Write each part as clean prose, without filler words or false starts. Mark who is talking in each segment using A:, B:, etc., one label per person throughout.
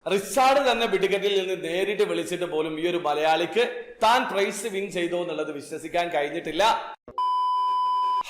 A: Richard തന്നെ ബിഡിക്കറ്റിൽ നിന്ന് നേരിട്ട് വിളിച്ചിട്ട് പോലും ഈ ഒരു മലയാളിക്ക് താൻ പ്രൈസ് വിൻ ചെയ്തു എന്നുള്ളത് വിശ്വസിക്കാൻ കഴിഞ്ഞിട്ടില്ല.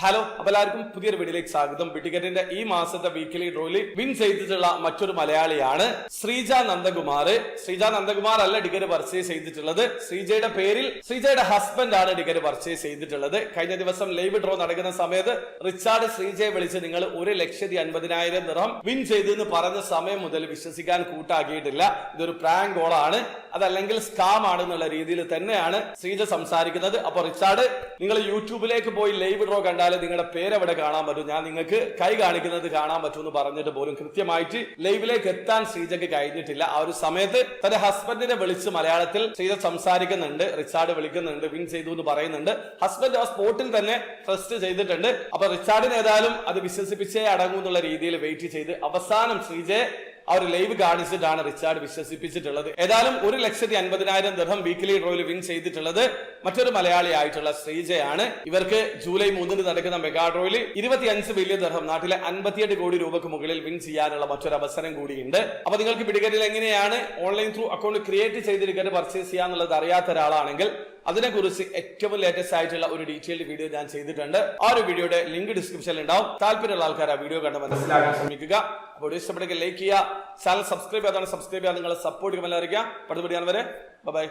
A: ഹലോ, അപ്പൊ എല്ലാവർക്കും പുതിയൊരു വീഡിയോയിലേക്ക് സ്വാഗതം. ബിഡിക്കറ്റിന്റെ ഈ മാസത്തെ വീക്കിലി ഡ്രോയിൽ വിൻ ചെയ്തിട്ടുള്ള മറ്റൊരു മലയാളിയാണ് ശ്രീജ നന്ദകുമാർ. ശ്രീജ നന്ദകുമാർ അല്ല ടിക്കറ്റ് പർച്ചേസ് ചെയ്തിട്ടുള്ളത്. ശ്രീജയുടെ പേരിൽ ശ്രീജയുടെ ഹസ്ബൻഡ് ആണ് ടിക്കറ്റ് പർച്ചേസ് ചെയ്തിട്ടുള്ളത്. കഴിഞ്ഞ ദിവസം ലൈവ് ഡ്രോ നടക്കുന്ന സമയത്ത് റിച്ചാർഡ് ശ്രീജയെ വിളിച്ച് നിങ്ങൾ 1,50,000 ദിർഹം വിൻ ചെയ്തു എന്ന് പറഞ്ഞ സമയം മുതൽ വിശ്വസിക്കാൻ കൂട്ടാക്കിയിട്ടില്ല. ഇതൊരു പ്രാങ്ക് കോളാണ്, അതല്ലെങ്കിൽ സ്കാം ആണെന്നുള്ള രീതിയിൽ തന്നെയാണ് ശ്രീജ സംസാരിക്കുന്നത്. അപ്പൊ റിച്ചാർഡ്, നിങ്ങൾ യൂട്യൂബിലേക്ക് പോയി ലൈവ് ഡ്രോ കണ്ടാൽ നിങ്ങളുടെ പേര് അവിടെ കാണാൻ പറ്റും, ഞാൻ നിങ്ങൾക്ക് കൈ കാണിക്കുന്നത് കാണാൻ പറ്റും എന്ന് പറഞ്ഞിട്ട് പോലും കൃത്യമായിട്ട് ലൈവിലേക്ക് എത്താൻ ശ്രീജയ്ക്ക് കഴിഞ്ഞിട്ടില്ല. ആ ഒരു സമയത്ത് തന്റെ ഹസ്ബൻഡിനെ വിളിച്ച് മലയാളത്തിൽ ശ്രീജ സംസാരിക്കുന്നുണ്ട്. റിച്ചാർഡ് വിളിക്കുന്നുണ്ട്, വിൻ ചെയ്തു എന്ന് പറയുന്നുണ്ട്. ഹസ്ബൻഡ് ആ സ്പോട്ടിൽ തന്നെ ട്രസ്റ്റ് ചെയ്തിട്ടുണ്ട്. അപ്പൊ റിച്ചാർഡിന് ഏതായാലും അത് വിശ്വസിപ്പിച്ചേ അടങ്ങൂ എന്നുള്ള രീതിയിൽ വെയിറ്റ് ചെയ്ത് അവസാനം ശ്രീജയെ ആ ഒരു ലൈവ് കാണിച്ചിട്ടാണ് റിച്ചാർഡ് വിശ്വസിപ്പിച്ചിട്ടുള്ളത്. ഏതായാലും 1,50,000 ദിർഹം വീക്കിലി ഡ്രോയിൽ വിൻ ചെയ്തിട്ടുള്ളത് മറ്റൊരു മലയാളി ആയിട്ടുള്ള ശ്രീജയാണ്. ഇവർക്ക് ജൂലൈ 3 നടക്കുന്ന മെഗാ ഡ്രോയിൽ 25 ബില്യൺ ദിർഹം, നാട്ടിലെ 58 കോടി രൂപക്ക് മുകളിൽ വിൻ ചെയ്യാനുള്ള മറ്റൊരു അവസരം കൂടിയുണ്ട്. അപ്പൊ നിങ്ങൾക്ക് ബിഡിക്കറ്റിൽ എങ്ങനെയാണ് ഓൺലൈൻ ത്രൂ അക്കൗണ്ട് ക്രിയേറ്റ് ചെയ്ത് ടിക്കറ്റ് പർച്ചേസ് ചെയ്യാന്നുള്ളത് അറിയാത്ത ഒരാളാണെങ്കിൽ അതിനെക്കുറിച്ച് ഏറ്റവും ലേറ്റസ്റ്റ് ആയിട്ടുള്ള ഒരു ഡീറ്റെയിൽഡ് വീഡിയോ ഞാൻ ചെയ്തിട്ടുണ്ട്. ആ ഒരു വീഡിയോയുടെ ലിങ്ക് ഡിസ്ക്രിപ്ഷനിൽ ഉണ്ടാവും. താല്പര്യമുള്ള ആൾക്കാർ ആ വീഡിയോ കണ്ട് മനസ്സിലാക്കാൻ ശ്രമിക്കുക. അപ്പോൾ ഇഷ്ടപ്പെട്ടെങ്കിൽ ലൈക്ക് ചെയ്യുക, ചാനൽ സബ്സ്ക്രൈബ് ചെയ്യാതാണ് സബ്സ്ക്രൈബ് ചെയ്യാൻ നിങ്ങളെ സപ്പോർട്ട് ചെയ്യാൻ അറിയിക്കുക. അടുത്ത വീഡിയോ വരെ ബൈ.